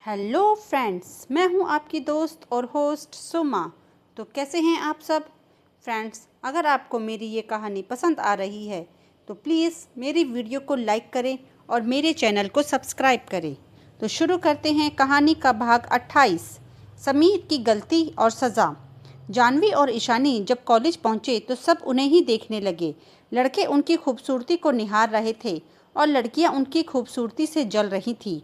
Hello friends, मैं हूं आपकी दोस्त और होस्ट सुमा। तो कैसे हैं आप सब फ्रेंड्स? अगर आपको मेरी ये कहानी पसंद आ रही है तो प्लीज़ मेरी वीडियो को लाइक करें और मेरे चैनल को सब्सक्राइब करें। तो शुरू करते हैं कहानी का भाग 28, समीर की गलती और सज़ा। जानवी और ईशानी जब कॉलेज पहुंचे तो सब उन्हें ही देखने लगे। लड़के उनकी खूबसूरती को निहार रहे थे और लड़कियां उनकी खूबसूरती से जल रही थी।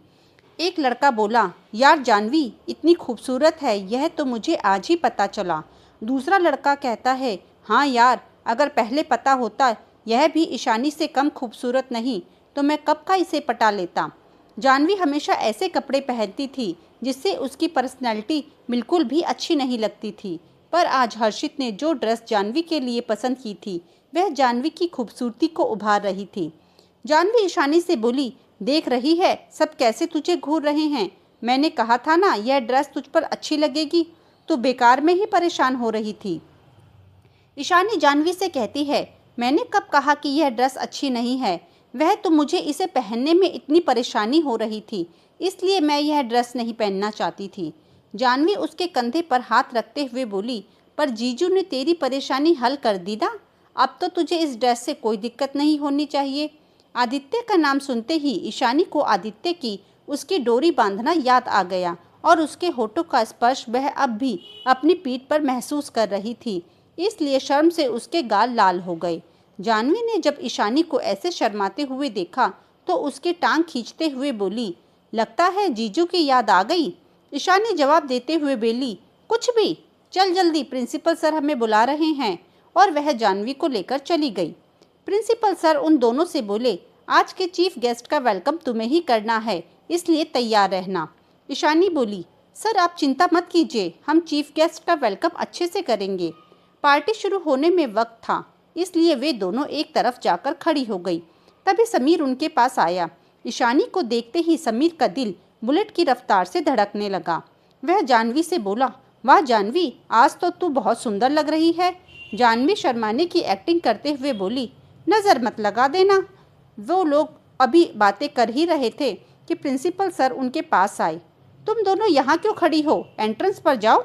एक लड़का बोला, यार जानवी इतनी खूबसूरत है, यह तो मुझे आज ही पता चला। दूसरा लड़का कहता है, हाँ यार, अगर पहले पता होता यह भी ईशानी से कम खूबसूरत नहीं तो मैं कब का इसे पटा लेता। जानवी हमेशा ऐसे कपड़े पहनती थी जिससे उसकी पर्सनैलिटी बिल्कुल भी अच्छी नहीं लगती थी, पर आज हर्षित ने जो ड्रेस जानवी के लिए पसंद की थी वह जानवी की खूबसूरती को उभार रही थी। जानवी ईशानी से बोली, देख रही है सब कैसे तुझे घूर रहे हैं। मैंने कहा था ना यह ड्रेस तुझ पर अच्छी लगेगी, तो बेकार में ही परेशान हो रही थी। ईशानी जानवी से कहती है, मैंने कब कहा कि यह ड्रेस अच्छी नहीं है? वह तो मुझे इसे पहनने में इतनी परेशानी हो रही थी, इसलिए मैं यह ड्रेस नहीं पहनना चाहती थी। जानवी उसके कंधे पर हाथ रखते हुए बोली, पर जीजू ने तेरी परेशानी हल कर दी ना, अब तो तुझे इस ड्रेस से कोई दिक्कत नहीं होनी चाहिए। आदित्य का नाम सुनते ही ईशानी को आदित्य की उसकी डोरी बांधना याद आ गया और उसके होठों का स्पर्श वह अब भी अपनी पीठ पर महसूस कर रही थी, इसलिए शर्म से उसके गाल लाल हो गए। जानवी ने जब ईशानी को ऐसे शर्माते हुए देखा तो उसकी टांग खींचते हुए बोली, लगता है जीजू की याद आ गई। ईशानी जवाब देते हुए बोली, कुछ भी, चल जल्दी, प्रिंसिपल सर हमें बुला रहे हैं। और वह जानवी को लेकर चली गई। प्रिंसिपल सर उन दोनों से बोले, आज के चीफ गेस्ट का वेलकम तुम्हें ही करना है, इसलिए तैयार रहना। ईशानी बोली, सर आप चिंता मत कीजिए, हम चीफ गेस्ट का वेलकम अच्छे से करेंगे। पार्टी शुरू होने में वक्त था, इसलिए वे दोनों एक तरफ जाकर खड़ी हो गई। तभी समीर उनके पास आया। ईशानी को देखते ही समीर का दिल बुलेट की रफ्तार से धड़कने लगा। वह जानवी से बोला, वाह जानवी, आज तो तू बहुत सुंदर लग रही है। जानवी शर्माने की एक्टिंग करते हुए बोली, नज़र मत लगा देना। वो लोग अभी बातें कर ही रहे थे कि प्रिंसिपल सर उनके पास आए। तुम दोनों यहाँ क्यों खड़ी हो, एंट्रेंस पर जाओ,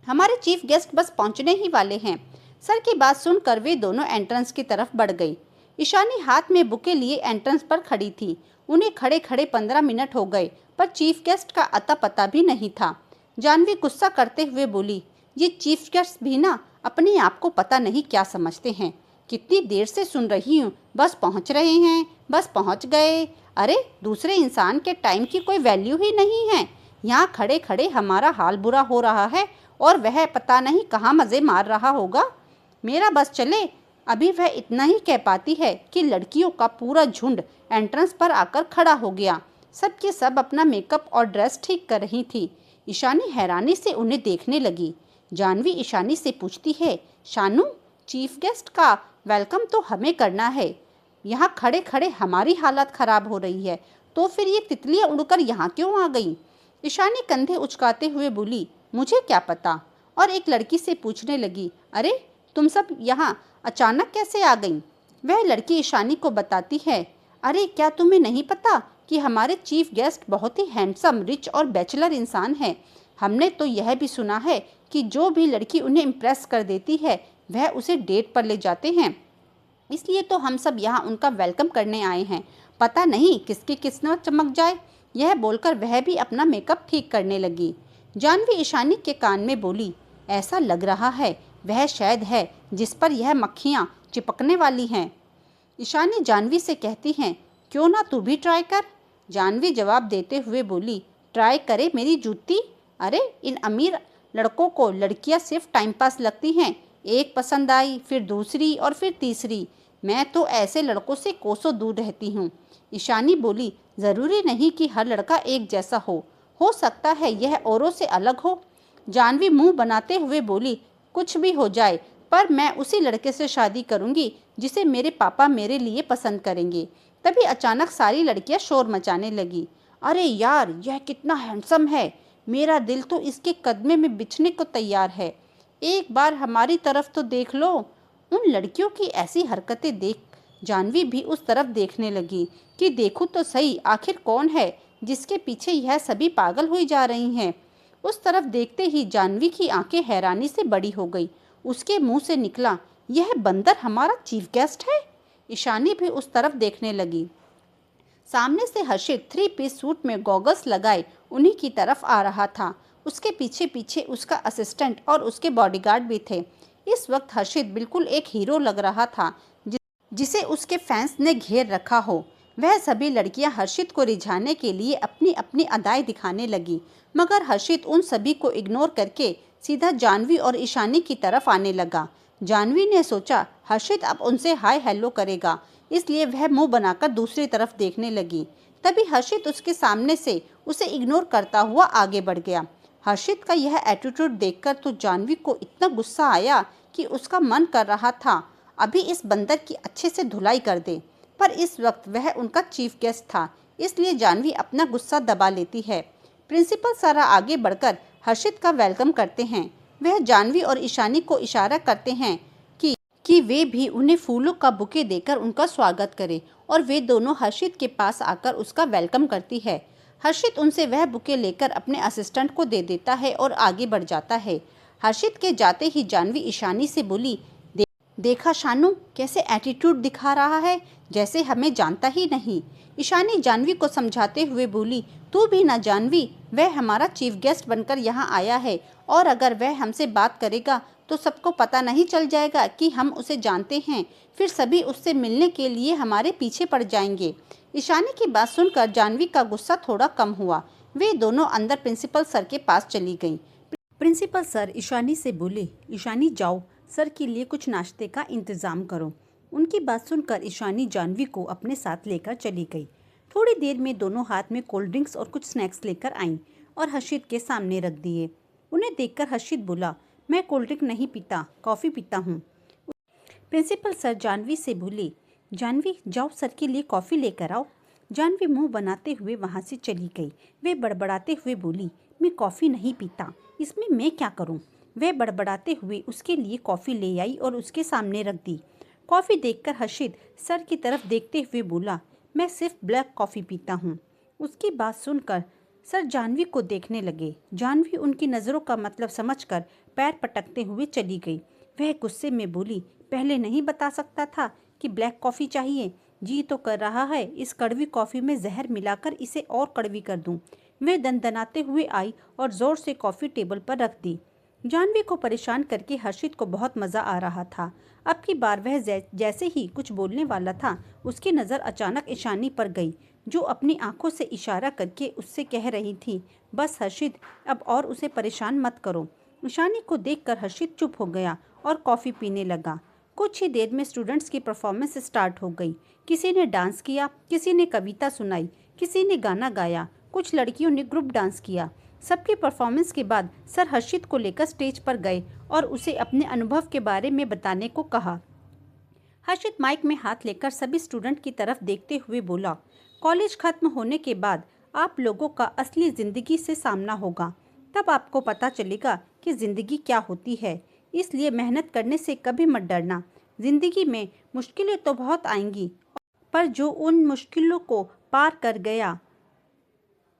हमारे चीफ गेस्ट बस पहुँचने ही वाले हैं। सर की बात सुनकर वे दोनों एंट्रेंस की तरफ बढ़ गई। ईशानी हाथ में बुके लिए एंट्रेंस पर खड़ी थी। उन्हें खड़े खड़े 15 मिनट हो गए, पर चीफ गेस्ट का अता पता भी नहीं था। जानवी गुस्सा करते हुए बोली, ये चीफ गेस्ट भी ना अपने आप को पता नहीं क्या समझते हैं। कितनी देर से सुन रही हूँ, बस पहुँच रहे हैं, बस पहुँच गए। अरे दूसरे इंसान के टाइम की कोई वैल्यू ही नहीं है। यहाँ खड़े खड़े हमारा हाल बुरा हो रहा है और वह पता नहीं कहाँ मज़े मार रहा होगा। मेरा बस चले। अभी वह इतना ही कह पाती है कि लड़कियों का पूरा झुंड एंट्रेंस पर आकर खड़ा हो गया। सब के सब अपना मेकअप और ड्रेस ठीक कर रही थी। ईशानी हैरानी से उन्हें देखने लगी। जानवी ईशानी से पूछती है, शानू, चीफ गेस्ट का वेलकम तो हमें करना है, यहाँ खड़े खड़े हमारी हालत ख़राब हो रही है, तो फिर ये तितलियाँ उड़कर यहाँ क्यों आ गईं? ईशानी कंधे उचकाते हुए बोली, मुझे क्या पता। और एक लड़की से पूछने लगी, अरे तुम सब यहाँ अचानक कैसे आ गईं? वह लड़की ईशानी को बताती है, अरे क्या तुम्हें नहीं पता कि हमारे चीफ गेस्ट बहुत ही हैंडसम, रिच और बैचलर इंसान हैं। हमने तो यह भी सुना है कि जो भी लड़की उन्हें इम्प्रेस कर देती है वह उसे डेट पर ले जाते हैं, इसलिए तो हम सब यहाँ उनका वेलकम करने आए हैं। पता नहीं किसकी किस्मत चमक जाए। यह बोलकर वह भी अपना मेकअप ठीक करने लगी। जानवी ईशानी के कान में बोली, ऐसा लग रहा है वह शायद है जिस पर यह मक्खियाँ चिपकने वाली हैं। ईशानी जानवी से कहती हैं, क्यों ना तू भी ट्राई कर। जानवी जवाब देते हुए बोली, ट्राई करे मेरी जूती। अरे इन अमीर लड़कों को लड़कियां सिर्फ टाइम पास लगती हैं। एक पसंद आई, फिर दूसरी और फिर तीसरी। मैं तो ऐसे लड़कों से कोसों दूर रहती हूँ। ईशानी बोली, ज़रूरी नहीं कि हर लड़का एक जैसा हो सकता है यह औरों से अलग हो। जानवी मुंह बनाते हुए बोली, कुछ भी हो जाए, पर मैं उसी लड़के से शादी करूँगी जिसे मेरे पापा मेरे लिए पसंद करेंगे। तभी अचानक सारी लड़कियां शोर मचाने लगी, अरे यार यह कितना हैंडसम है, मेरा दिल तो इसके कदमे में बिछने को तैयार है, एक बार हमारी तरफ तो देख लो। उन लड़कियों की ऐसी हरकतें देख जानवी भी उस तरफ देखने लगी कि देखूं तो सही आखिर कौन है जिसके पीछे यह सभी पागल हुई जा रही हैं। उस तरफ देखते ही जानवी की आंखें हैरानी से बड़ी हो गई। उसके मुंह से निकला, यह बंदर हमारा चीफ गेस्ट है। ईशानी भी उस तरफ देखने लगी। सामने से हर्षित 3 पीस सूट में गॉगल्स लगाए उन्हीं की तरफ आ रहा था। उसके पीछे पीछे उसका असिस्टेंट और उसके बॉडीगार्ड भी थे। इस वक्त हर्षित बिल्कुल एक हीरो लग रहा था जिसे उसके फैंस ने घेर रखा हो। वह सभी लड़कियां हर्षित को रिझाने के लिए अपनी अपनी अदाएं दिखाने लगी, मगर हर्षित उन सभी को इग्नोर करके सीधा जानवी और ईशानी की तरफ आने लगा। जानवी ने सोचा हर्षित अब उनसे हाय हेलो करेगा, इसलिए वह मुंह बनाकर दूसरी तरफ देखने लगी। तभी हर्षित उसके सामने से उसे इग्नोर करता हुआ आगे बढ़ गया। हर्षित का यह एटीट्यूड देखकर तो जानवी को इतना गुस्सा आया कि उसका मन कर रहा था अभी इस बंदर की अच्छे से धुलाई कर दे, पर इस वक्त वह उनका चीफ गेस्ट था, इसलिए जानवी अपना गुस्सा दबा लेती है। प्रिंसिपल सर आगे बढ़कर हर्षित का वेलकम करते हैं। वह जानवी और ईशानी को इशारा करते हैं कि वे भी उन्हें फूलों का बुके देकर उनका स्वागत करें, और वे दोनों हर्षित के पास आकर उसका वेलकम करती है। हर्षित उनसे वह बुके लेकर अपने असिस्टेंट को दे देता है और आगे बढ़ जाता है। हर्षित के जाते ही जानवी ईशानी से बोली, देखा शानू कैसे एटीट्यूड दिखा रहा है, जैसे हमें जानता ही नहीं। ईशानी जानवी को समझाते हुए बोली, तू भी ना जानवी, वह हमारा चीफ गेस्ट बनकर यहाँ आया है, और अगर वह हमसे बात करेगा तो सबको पता नहीं चल जाएगा कि हम उसे जानते हैं, फिर सभी उससे मिलने के लिए हमारे पीछे पड़ जाएंगे। ईशानी की बात सुनकर जानवी का गुस्सा थोड़ा कम हुआ। वे दोनों अंदर प्रिंसिपल सर के पास चली गईं। प्रिंसिपल सर ईशानी से बोले, ईशानी जाओ, सर के लिए कुछ नाश्ते का इंतजाम करो। उनकी बात सुनकर ईशानी जानवी को अपने साथ लेकर चली गई। थोड़ी देर में दोनों हाथ में कोल्ड ड्रिंक्स और कुछ स्नैक्स लेकर आईं और हर्षित के सामने रख दिए। उन्हें देखकर हर्षित बोला, मैं कोल्ड ड्रिंक नहीं पीता, कॉफ़ी पीता हूँ। प्रिंसिपल सर जानवी से बोले, जानवी जाओ सर के लिए कॉफ़ी लेकर आओ। जानवी मुंह बनाते हुए वहाँ से चली गई। वे बड़बड़ाते हुए बोली, मैं कॉफ़ी नहीं पीता, इसमें मैं क्या करूँ। वह बड़बड़ाते हुए उसके लिए कॉफ़ी ले आई और उसके सामने रख दी। कॉफ़ी देखकर हर्षित सर की तरफ देखते हुए बोला, मैं सिर्फ ब्लैक कॉफ़ी पीता हूँ। उसकी बात सुनकर सर जानवी को देखने लगे। जानवी उनकी नज़रों का मतलब समझकर पैर पटकते हुए चली गई। वह गुस्से में बोली, पहले नहीं बता सकता था कि ब्लैक कॉफ़ी चाहिए। जी तो कर रहा है इस कड़वी कॉफ़ी में जहर मिलाकर इसे और कड़वी कर दूं। वह दनदनाते हुए आई और ज़ोर से कॉफ़ी टेबल पर रख दी। जानवी को परेशान करके हर्षित को बहुत मज़ा आ रहा था। अब की बार वह जैसे ही कुछ बोलने वाला था, उसकी नज़र अचानक ईशानी पर गई, जो अपनी आंखों से इशारा करके उससे कह रही थी, बस हर्षित, अब और उसे परेशान मत करो। ईशानी को देखकर हर्षित चुप हो गया और कॉफ़ी पीने लगा। कुछ ही देर में स्टूडेंट्स की परफॉर्मेंस स्टार्ट हो गई। किसी ने डांस किया, किसी ने कविता सुनाई, किसी ने गाना गाया, कुछ लड़कियों ने ग्रुप डांस किया। सबकी परफॉर्मेंस के बाद सर हर्षित को लेकर स्टेज पर गए और उसे अपने अनुभव के बारे में बताने को कहा। हर्षित माइक में हाथ लेकर सभी स्टूडेंट की तरफ देखते हुए बोला, कॉलेज खत्म होने के बाद आप लोगों का असली ज़िंदगी से सामना होगा। तब आपको पता चलेगा कि ज़िंदगी क्या होती है, इसलिए मेहनत करने से कभी मत डरना। ज़िंदगी में मुश्किलें तो बहुत आएंगी, पर जो उन मुश्किलों को पार कर गया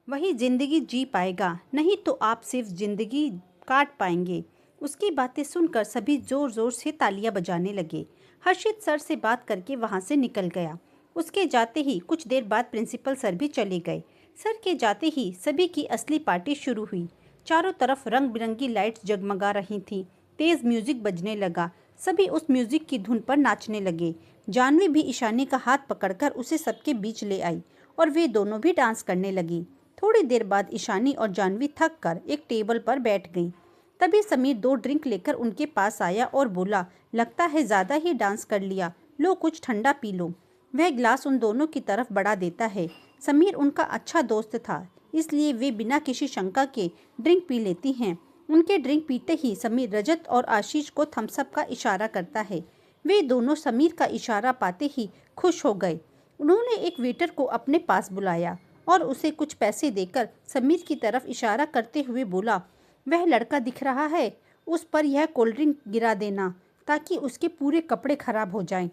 वही ज़िंदगी जी पाएगा, नहीं तो आप सिर्फ ज़िंदगी काट पाएंगे। उसकी बातें सुनकर सभी ज़ोर ज़ोर से तालियां बजाने लगे। हर्षित सर से बात करके वहां से निकल गया। उसके जाते ही कुछ देर बाद प्रिंसिपल सर भी चले गए। सर के जाते ही सभी की असली पार्टी शुरू हुई। चारों तरफ रंग बिरंगी लाइट्स जगमगा रही थी। तेज़ म्यूजिक बजने लगा। सभी उस म्यूजिक की धुन पर नाचने लगे। जानवी भी ईशानी का हाथ पकड़कर उसे सबके बीच ले आई और वे दोनों भी डांस करने लगी। थोड़ी देर बाद ईशानी और जानवी थक कर एक टेबल पर बैठ गईं। तभी समीर 2 ड्रिंक लेकर उनके पास आया और बोला, लगता है ज़्यादा ही डांस कर लिया, लो कुछ ठंडा पी लो। वह गिलास उन दोनों की तरफ बढ़ा देता है। समीर उनका अच्छा दोस्त था, इसलिए वे बिना किसी शंका के ड्रिंक पी लेती हैं। उनके ड्रिंक पीते ही समीर रजत और आशीष को थम्सअप का इशारा करता है। वे दोनों समीर का इशारा पाते ही खुश हो गए। उन्होंने एक वेटर को अपने पास बुलाया और उसे कुछ पैसे देकर समीर की तरफ इशारा करते हुए बोला, वह लड़का दिख रहा है, उस पर यह कोल्ड ड्रिंक गिरा देना ताकि उसके पूरे कपड़े खराब हो जाएं,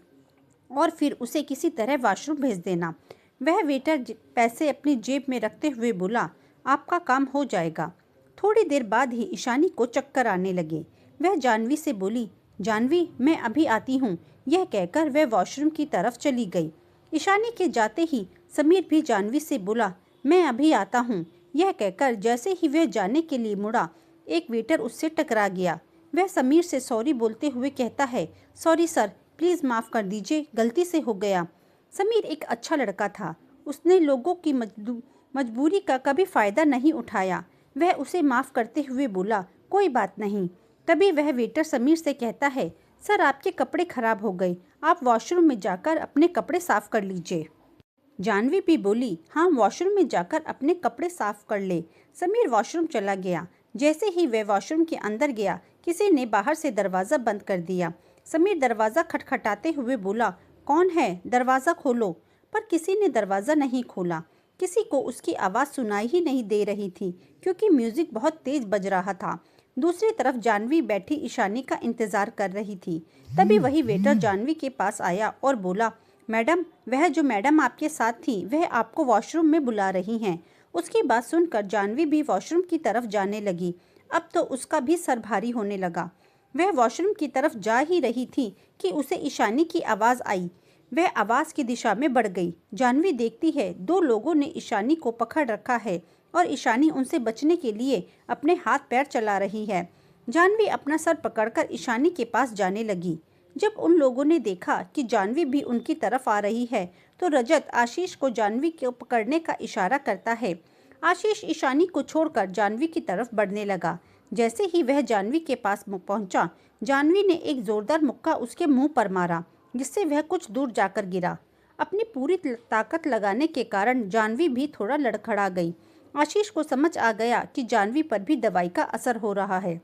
और फिर उसे किसी तरह वॉशरूम भेज देना। वह वेटर पैसे अपनी जेब में रखते हुए बोला, आपका काम हो जाएगा। थोड़ी देर बाद ही ईशानी को चक्कर आने लगे। वह जानवी से बोली, जानवी मैं अभी आती हूँ। यह कहकर वह वॉशरूम की तरफ चली गई। ईशानी के जाते ही समीर भी जानवी से बोला, मैं अभी आता हूँ। यह कहकर जैसे ही वह जाने के लिए मुड़ा, एक वेटर उससे टकरा गया। वह समीर से सॉरी बोलते हुए कहता है, सॉरी सर, प्लीज़ माफ़ कर दीजिए, गलती से हो गया। समीर एक अच्छा लड़का था। उसने लोगों की मजबूरी का कभी फ़ायदा नहीं उठाया। वह उसे माफ़ करते हुए बोला, कोई बात नहीं। तभी वह वेटर समीर से कहता है, सर आपके कपड़े खराब हो गए, आप वॉशरूम में जाकर अपने कपड़े साफ कर लीजिए। जानवी भी बोली, हाँ वॉशरूम में जाकर अपने कपड़े साफ कर ले। समीर वॉशरूम चला गया। जैसे ही वह वॉशरूम के अंदर गया, किसी ने बाहर से दरवाज़ा बंद कर दिया। समीर दरवाज़ा खटखटाते हुए बोला, कौन है, दरवाज़ा खोलो। पर किसी ने दरवाज़ा नहीं खोला। किसी को उसकी आवाज़ सुनाई ही नहीं दे रही थी, क्योंकि म्यूज़िक बहुत तेज़ बज रहा था। दूसरी तरफ जानवी बैठी ईशानी का इंतज़ार कर रही थी। तभी वही वेटर जानवी के पास आया और बोला, मैडम, वह जो मैडम आपके साथ थी वह आपको वॉशरूम में बुला रही हैं। उसकी बात सुनकर जानवी भी वॉशरूम की तरफ जाने लगी। अब तो उसका भी सर भारी होने लगा। वह वॉशरूम की तरफ जा ही रही थी कि उसे ईशानी की आवाज़ आई। वह आवाज़ की दिशा में बढ़ गई। जानवी देखती है, दो लोगों ने ईशानी को पकड़ रखा है और ईशानी उनसे बचने के लिए अपने हाथ पैर चला रही है। जानवी अपना सर पकड़कर ईशानी के पास जाने लगी। जब उन लोगों ने देखा कि जानवी भी उनकी तरफ आ रही है, तो रजत आशीष को जानवी को पकड़ने का इशारा करता है। आशीष ईशानी को छोड़कर जानवी की तरफ बढ़ने लगा। जैसे ही वह जानवी के पास पहुंचा, जानवी ने एक जोरदार मुक्का उसके मुंह पर मारा, जिससे वह कुछ दूर जाकर गिरा। अपनी पूरी ताकत लगाने के कारण जानवी भी थोड़ा लड़खड़ा गई। आशीष को समझ आ गया कि जानवी पर भी दवाई का असर हो रहा है।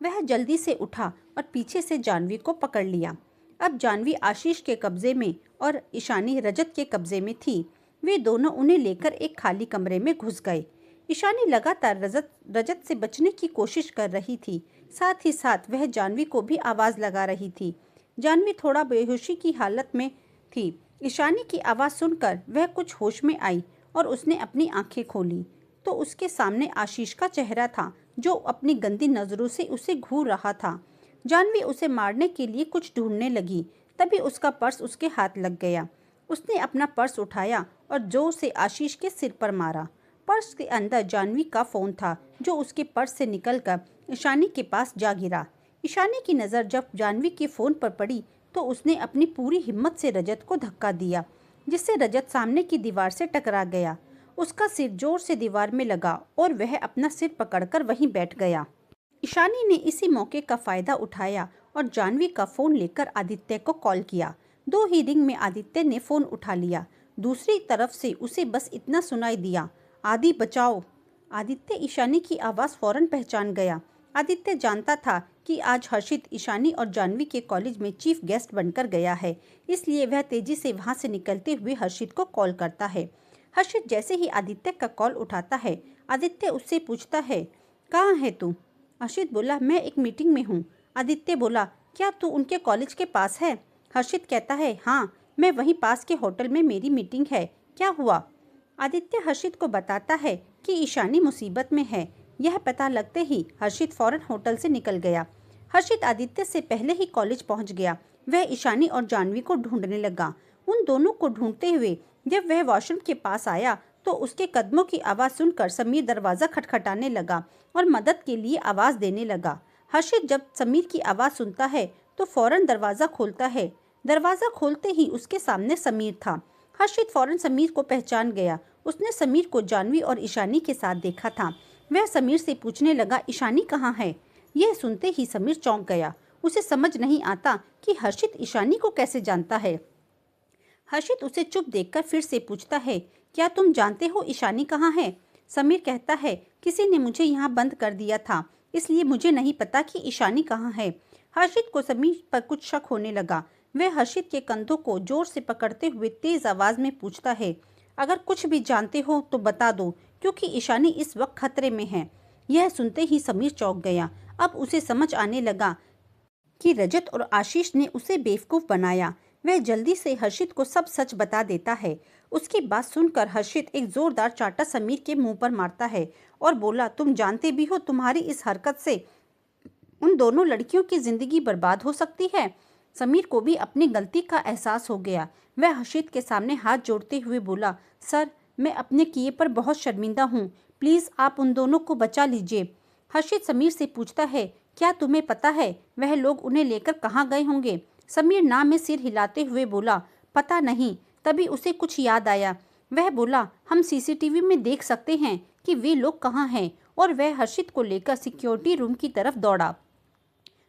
वह जल्दी से उठा और पीछे से जानवी को पकड़ लिया। अब जानवी आशीष के कब्जे में और ईशानी रजत के कब्जे में थी। वे दोनों उन्हें लेकर एक खाली कमरे में घुस गए। ईशानी लगातार रजत से बचने की कोशिश कर रही थी। साथ ही साथ वह जानवी को भी आवाज़ लगा रही थी। जानवी थोड़ा बेहोशी की हालत में थी। ईशानी की आवाज़ सुनकर वह कुछ होश में आई और उसने अपनी आंखें खोली, तो उसके सामने आशीष का चेहरा था, जो अपनी गंदी नज़रों से उसे घूर रहा था। जानवी उसे मारने के लिए कुछ ढूंढने लगी। तभी उसका पर्स उसके हाथ लग गया। उसने अपना पर्स उठाया और जोर से आशीष के सिर पर मारा। पर्स के अंदर जानवी का फ़ोन था, जो उसके पर्स से निकलकर ईशानी के पास जा गिरा। ईशानी की नज़र जब जानवी के फ़ोन पर पड़ी, तो उसने अपनी पूरी हिम्मत से रजत को धक्का दिया, जिससे रजत सामने की दीवार से टकरा गया। उसका सिर जोर से दीवार में लगा और वह अपना सिर पकड़कर वहीं बैठ गया। ईशानी ने इसी मौके का फ़ायदा उठाया और जानवी का फ़ोन लेकर आदित्य को कॉल किया। 2 ही रिंग में आदित्य ने फ़ोन उठा लिया। दूसरी तरफ से उसे बस इतना सुनाई दिया, आदि बचाओ। आदित्य ईशानी की आवाज़ फ़ौरन पहचान गया। आदित्य जानता था कि आज हर्षित ईशानी और जानवी के कॉलेज में चीफ गेस्ट बनकर गया है, इसलिए वह तेज़ी से वहाँ से निकलते हुए हर्षित को कॉल करता है। हर्षित जैसे ही आदित्य का कॉल उठाता है, आदित्य उससे पूछता है, कहाँ है तू? हर्षित बोला, मैं एक मीटिंग में हूँ। आदित्य बोला, क्या तू उनके कॉलेज के पास है? हर्षित कहता है, हाँ, मैं वहीं पास के होटल में मेरी मीटिंग है, क्या हुआ? आदित्य हर्षित को बताता है कि ईशानी मुसीबत में है। यह पता लगते ही हर्षित फौरन होटल से निकल गया। हर्षित आदित्य से पहले ही कॉलेज पहुंच गया। वह ईशानी और जानवी को ढूंढने लगा। उन दोनों को ढूंढते हुए जब वह वॉशरूम के पास आया, तो उसके कदमों की आवाज़ सुनकर समीर दरवाज़ा खटखटाने लगा और मदद के लिए आवाज़ देने लगा। हर्षित जब समीर की आवाज़ सुनता है तो फौरन दरवाज़ा खोलता है। दरवाज़ा खोलते ही उसके सामने समीर था। हर्षित फौरन समीर को पहचान गया। उसने समीर को जानवी और ईशानी के साथ देखा था। वह समीर से पूछने लगा, ईशानी कहाँ है? यह सुनते ही समीर चौंक गया। उसे समझ नहीं आता कि हर्षित ईशानी को कैसे जानता है। हर्षित उसे चुप देखकर फिर से पूछता है, क्या तुम जानते हो ईशानी कहाँ है? समीर कहता है, किसी ने मुझे यहाँ बंद कर दिया था, इसलिए मुझे नहीं पता कि ईशानी कहाँ है। हर्षित को समीर पर कुछ शक होने लगा। वह हर्षित के कंधों को जोर से पकड़ते हुए तेज आवाज़ में पूछता है, अगर कुछ भी जानते हो तो बता दो, क्योंकि ईशानी इस वक्त खतरे में है। यह सुनते ही समीर चौंक गया। अब उसे समझ आने लगा कि रजत और आशीष ने उसे बेवकूफ़ बनाया। वह जल्दी से हर्षित को सब सच बता देता है। उसकी बात सुनकर हर्षित एक जोरदार चांटा समीर के मुंह पर मारता है और बोला, तुम जानते भी हो तुम्हारी इस हरकत से उन दोनों लड़कियों की जिंदगी बर्बाद हो सकती है। समीर को भी अपनी गलती का एहसास हो गया। वह हर्षित के सामने हाथ जोड़ते हुए बोला, सर मैं अपने किए पर बहुत शर्मिंदा हूँ, प्लीज़ आप उन दोनों को बचा लीजिए। हर्षित समीर से पूछता है, क्या तुम्हें पता है वह लोग उन्हें लेकर कहाँ गए होंगे? समीर ना में सिर हिलाते हुए बोला, पता नहीं। तभी उसे कुछ याद आया। वह बोला, हम सीसीटीवी में देख सकते हैं कि वे लोग कहाँ हैं, और वह हर्षित को लेकर सिक्योरिटी रूम की तरफ दौड़ा।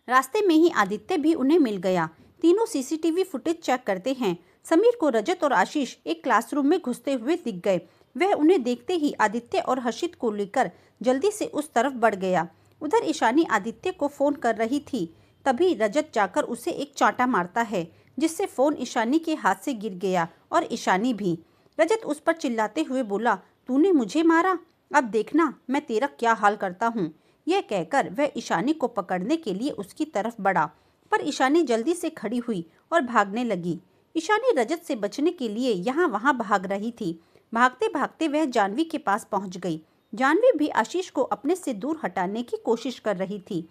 रास्ते में ही आदित्य भी उन्हें मिल गया। तीनों सीसीटीवी फुटेज चेक करते हैं। समीर को रजत और आशीष एक क्लासरूम में घुसते हुए दिख गए। वह उन्हें देखते ही आदित्य और हर्षित को लेकर जल्दी से उस तरफ बढ़ गया। उधर ईशानी आदित्य को फोन कर रही थी। तभी रजत जाकर उसे एक चांटा मारता है, जिससे फोन ईशानी के हाथ से गिर गया और ईशानी भी। रजत उस पर चिल्लाते हुए बोला, तूने मुझे मारा, अब देखना मैं तेरा क्या हाल करता हूँ। यह कहकर वह ईशानी को पकड़ने के लिए उसकी तरफ बढ़ा, पर ईशानी जल्दी से खड़ी हुई और भागने लगी। ईशानी रजत से बचने के लिए यहाँ वहाँ भाग रही थी। भागते भागते वह जानवी के पास पहुँच गई। जानवी भी आशीष को अपने से दूर हटाने की कोशिश कर रही थी।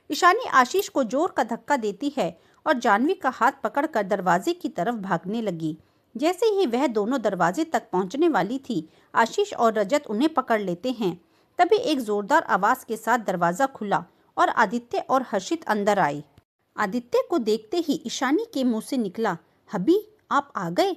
ईशानी आशीष को जोर का धक्का देती है और जानवी का हाथ पकड़कर दरवाजे की तरफ भागने लगी। जैसे ही वह दोनों दरवाजे तक पहुंचने वाली थी, आशीष और रजत उन्हें पकड़ लेते हैं। तभी एक जोरदार आवाज के साथ दरवाजा खुला और आदित्य और हर्षित अंदर आए। आदित्य को देखते ही ईशानी के मुंह से निकला, हबी आप आ गए।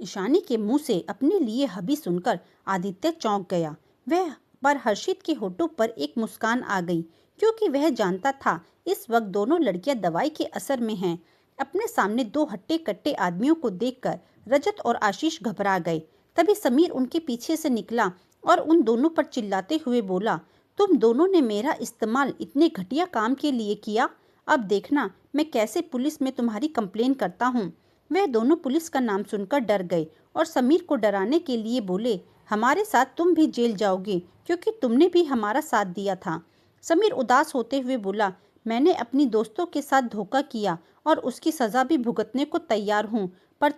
ईशानी के मुंह से अपने लिए हबी सुनकर आदित्य चौंक गया। वह पर हर्षित के होठों पर एक मुस्कान आ गई, क्योंकि वह जानता था इस वक्त दोनों लड़कियां दवाई के असर में हैं। अपने सामने दो हट्टे कट्टे आदमियों को देखकर रजत और आशीष घबरा गए। तभी समीर उनके पीछे से निकला और उन दोनों पर चिल्लाते हुए बोला, तुम दोनों ने मेरा इस्तेमाल इतने घटिया काम के लिए किया, अब देखना मैं कैसे पुलिस में तुम्हारी कंप्लेन करता हूँ। वह दोनों पुलिस का नाम सुनकर डर गए और समीर को डराने के लिए बोले, हमारे साथ तुम भी जेल जाओगे, क्योंकि तुमने भी हमारा साथ दिया था। समीर उदास होते हुए बोला, मैंने अपनी दोस्तों के साथ धोखा किया और उसकी सज़ा भी भुगतने को तैयार हूँ, पर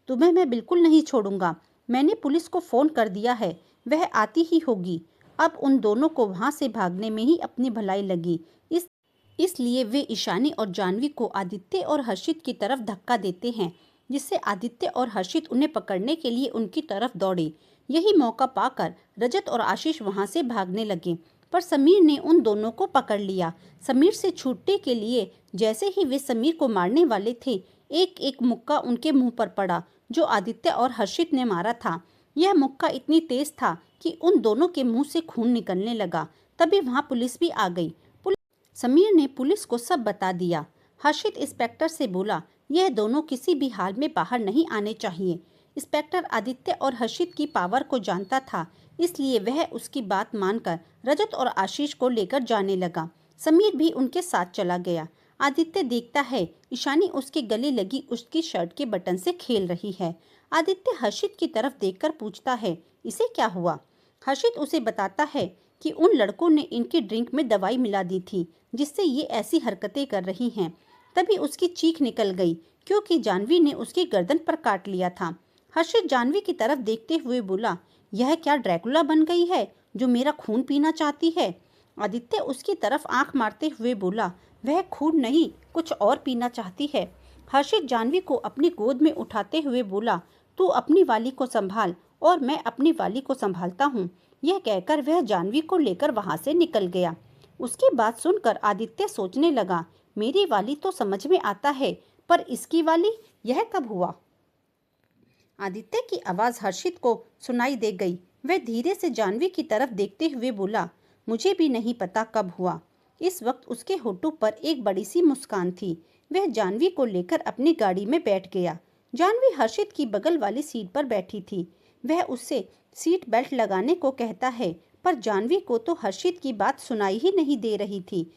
तुम्हें मैं बिल्कुल नहीं छोड़ूंगा। मैंने पुलिस को फ़ोन कर दिया है, वह आती ही होगी। अब उन दोनों को वहाँ से भागने में ही अपनी भलाई लगी। इसलिए वे ईशानी और जानवी को आदित्य और हर्षित की तरफ धक्का देते हैं, जिससे आदित्य और हर्षित उन्हें पकड़ने के लिए उनकी तरफ दौड़े। यही मौका पाकर रजत और आशीष वहाँ से भागने लगे, पर समीर ने उन दोनों को पकड़ लिया। समीर से छूटने के लिए जैसे ही वे समीर को मारने वाले थे, एक एक मुक्का उनके मुंह पर पड़ा, जो आदित्य और हर्षित ने मारा था। यह मुक्का इतनी तेज था कि उन दोनों के मुंह से खून निकलने लगा। तभी वहाँ पुलिस भी आ गई। समीर ने पुलिस को सब बता दिया। हर्षित इंस्पेक्टर से बोला, यह दोनों किसी भी हाल में बाहर नहीं आने चाहिए। इंस्पेक्टर आदित्य और हर्षित की पावर को जानता था, इसलिए वह उसकी बात मानकर रजत और आशीष को लेकर जाने लगा। समीर भी उनके साथ चला गया। आदित्य देखता है ईशानी उसके गले लगी उसकी शर्ट के बटन से खेल रही है। आदित्य हर्षित की तरफ देखकर पूछता है, इसे क्या हुआ? हर्षित उसे बताता है कि उन लड़कों ने इनकी ड्रिंक में दवाई मिला दी थी, जिससे ये ऐसी हरकतें कर रही हैं। तभी उसकी चीख निकल गई, क्योंकि जानवी ने उसकी गर्दन पर काट लिया था। हर्षित जानवी की तरफ देखते हुए बोला, यह क्या ड्रैकुला बन गई है जो मेरा खून पीना चाहती है? आदित्य उसकी तरफ आंख मारते हुए बोला, वह खून नहीं, कुछ और पीना चाहती है। हर्षित जानवी को अपनी गोद में उठाते हुए बोला, तू अपनी वाली को संभाल और मैं अपनी वाली को संभालता हूँ। यह कहकर वह जानवी को लेकर वहां से निकल गया। उसकी बात सुनकर आदित्य सोचने लगा, मेरी वाली तो समझ में आता है, पर इसकी वाली यह कब हुआ? आदित्य की आवाज़ हर्षित को सुनाई दे गई। वह धीरे से जानवी की तरफ देखते हुए बोला, मुझे भी नहीं पता कब हुआ। इस वक्त उसके होठों पर एक बड़ी सी मुस्कान थी। वह जानवी को लेकर अपनी गाड़ी में बैठ गया। जानवी हर्षित की बगल वाली सीट पर बैठी थी। वह उससे सीट बेल्ट लगाने को कहता है, पर जानवी को तो हर्षित की बात सुनाई ही नहीं दे रही थी।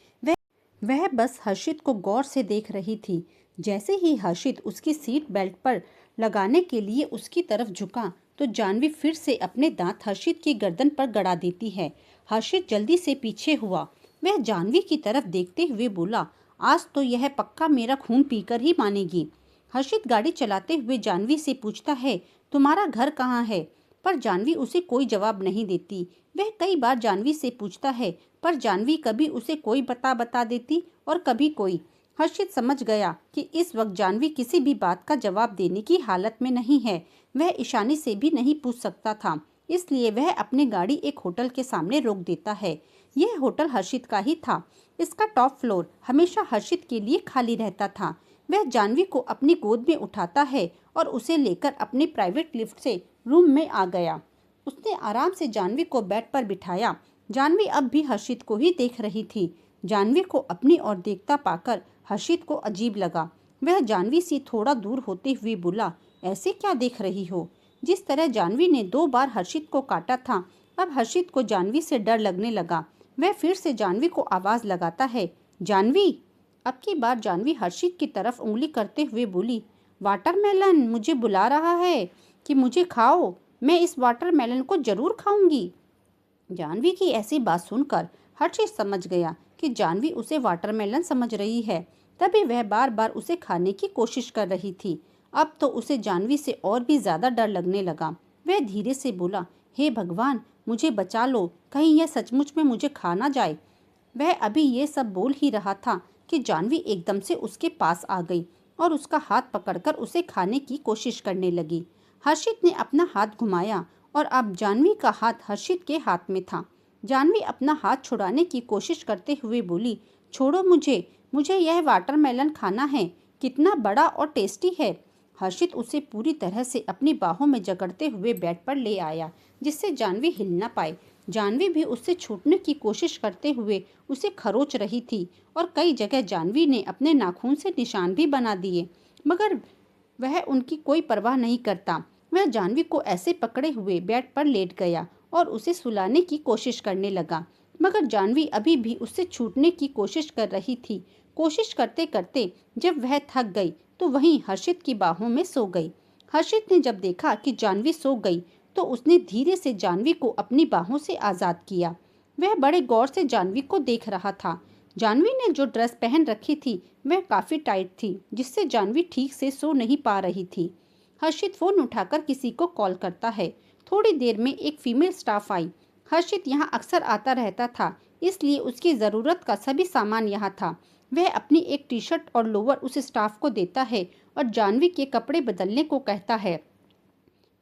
वह बस हर्षित को गौर से देख रही थी। जैसे ही हर्षित उसकी सीट बेल्ट पर लगाने के लिए उसकी तरफ झुका, तो जानवी फिर से अपने दांत हर्षित की गर्दन पर गड़ा देती है। हर्षित जल्दी से पीछे हुआ। वह जानवी की तरफ देखते हुए बोला, आज तो यह पक्का मेरा खून पीकर ही मानेगी। हर्षित गाड़ी चलाते हुए जानवी से पूछता है, तुम्हारा घर कहाँ है? पर जानवी उसे कोई जवाब नहीं देती। वह कई बार जानवी से पूछता है, पर जानवी कभी उसे कोई बता देती और कभी कोई। हर्षित समझ गया कि इस वक्त जानवी किसी भी बात का जवाब देने की हालत में नहीं है। वह ईशानी से भी नहीं पूछ सकता था, इसलिए वह अपनी गाड़ी एक होटल के सामने रोक देता है। यह होटल हर्षित का ही था। इसका टॉप फ्लोर हमेशा हर्षित के लिए खाली रहता था। वह जानवी को अपनी गोद में उठाता है और उसे लेकर अपनी प्राइवेट लिफ्ट से रूम में आ गया। उसने आराम से जानवी को बेड पर बिठाया। जानवी अब भी हर्षित को ही देख रही थी। जानवी को अपनी ओर देखता पाकर हर्षित को अजीब लगा। वह जानवी से थोड़ा दूर होते हुए बोला, ऐसे क्या देख रही हो? जिस तरह जानवी ने 2 बार हर्षित को काटा था, अब हर्षित को जानवी से डर लगने लगा। वह फिर से जानवी को आवाज लगाता है, जानवी। अब की बार जानवी हर्षित की तरफ उंगली करते हुए बोली, वाटरमेलन मुझे बुला रहा है कि मुझे खाओ। मैं इस वाटरमेलन को जरूर खाऊंगी। जानवी की ऐसी बात सुनकर हर्षित समझ गया कि जानवी उसे वाटरमेलन समझ रही है। तभी वह बार बार उसे खाने की कोशिश कर रही थी। अब तो उसे जानवी से और भी ज्यादा डर लगने लगा। वह धीरे से बोला, हे भगवान, मुझे बचा लो, कहीं यह सचमुच में मुझे खा ना जाए। वह अभी ये सब बोल ही रहा था कि जानवी एकदम से उसके पास आ गई और उसका हाथ पकड़कर उसे खाने की कोशिश करने लगी। हर्षित ने अपना हाथ घुमाया और अब जानवी का हाथ हर्षित के हाथ में था। जानवी अपना हाथ छुड़ाने की कोशिश करते हुए बोली, छोड़ो मुझे यह वाटरमेलन खाना है। कितना बड़ा और टेस्टी है। हर्षित उसे पूरी तरह से अपनी बाहों में जकड़ते हुए बेड पर ले आया, जिससे जानवी हिल न पाए। जानवी भी उससे छूटने की कोशिश करते हुए उसे खरोच रही थी और कई जगह जानवी ने अपने नाखून से निशान भी बना दिए, मगर वह उनकी कोई परवाह नहीं करता। वह जानवी को ऐसे पकड़े हुए बेड पर लेट गया और उसे सुलाने की कोशिश करने लगा, मगर जानवी अभी भी उससे छूटने की कोशिश कर रही थी। कोशिश करते करते जब वह थक गई तो वहीं हर्षित की बाहों में सो गई। हर्षित ने जब देखा कि जानवी सो गई तो उसने धीरे से जानवी को अपनी बाहों से आज़ाद किया। वह बड़े गौर से जानवी को देख रहा था। जानवी ने जो ड्रेस पहन रखी थी वह काफ़ी टाइट थी, जिससे जानवी ठीक से सो नहीं पा रही थी। हर्षित फ़ोन उठाकर किसी को कॉल करता है। थोड़ी देर में एक फीमेल स्टाफ आई। हर्षित यहाँ अक्सर आता रहता था, इसलिए उसकी ज़रूरत का सभी सामान यहाँ था। वह अपनी एक टी शर्ट और लोअर उस स्टाफ को देता है और जानवी के कपड़े बदलने को कहता है।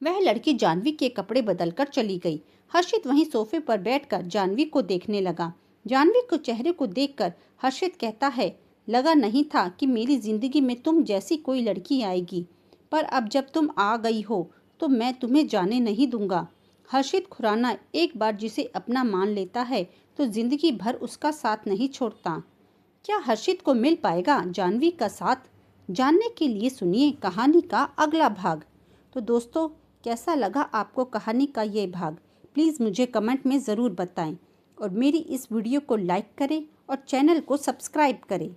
वह लड़की जानवी के कपड़े बदलकर चली गई। हर्षित वहीं सोफे पर बैठकर जानवी को देखने लगा। जानवी को चेहरे को देखकर हर्षित कहता है, लगा नहीं था कि मेरी जिंदगी में तुम जैसी कोई लड़की आएगी, पर अब जब तुम आ गई हो तो मैं तुम्हें जाने नहीं दूंगा। हर्षित खुराना एक बार जिसे अपना मान लेता है तो जिंदगी भर उसका साथ नहीं छोड़ता। क्या हर्षित को मिल पाएगा जानवी का साथ? जानने के लिए सुनिए कहानी का अगला भाग। तो दोस्तों, कैसा लगा आपको कहानी का ये भाग? प्लीज़ मुझे कमेंट में ज़रूर बताएं और मेरी इस वीडियो को लाइक करें और चैनल को सब्सक्राइब करें।